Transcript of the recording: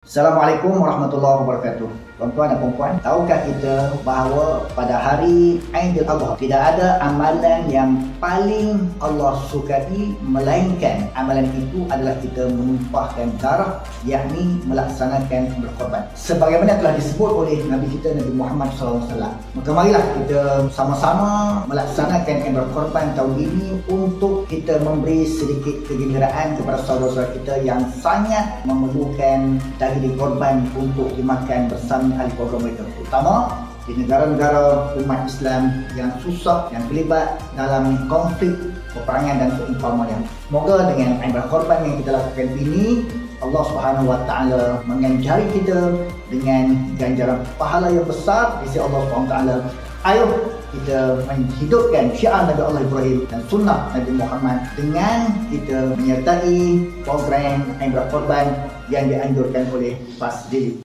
Assalamualaikum warahmatullahi wabarakatuh. Tuan-tuan dan puan-puan, tahukah kita bahawa pada hari Aidil Adha tidak ada amalan yang paling Allah sukai melainkan amalan itu adalah kita menumpahkan darah, yakni melaksanakan berkorban. Sebagaimana telah disebut oleh Nabi kita Nabi Muhammad SAW. Maka marilah kita sama-sama melaksanakan berkorban tahun ini untuk kita memberi sedikit kegembiraan kepada saudara-saudara kita yang sangat memerlukan daging korban untuk dimakan bersama ahli keluarga mereka, terutama di negara-negara umat Islam yang susah, yang terlibat dalam konflik, peperangan dan seumpamanya. Semoga dengan ibadah korban yang kita lakukan ini, Allah Subhanahu Wa Taala menganjari kita dengan ganjaran pahala yang besar di sisi Allah Subhanahu Wa Taala. Ayo kita menghidupkan syiar Nabi Allah Ibrahim dan sunnah Nabi Muhammad dengan kita menyertai program ibadah korban yang dianjurkan oleh PASDIL.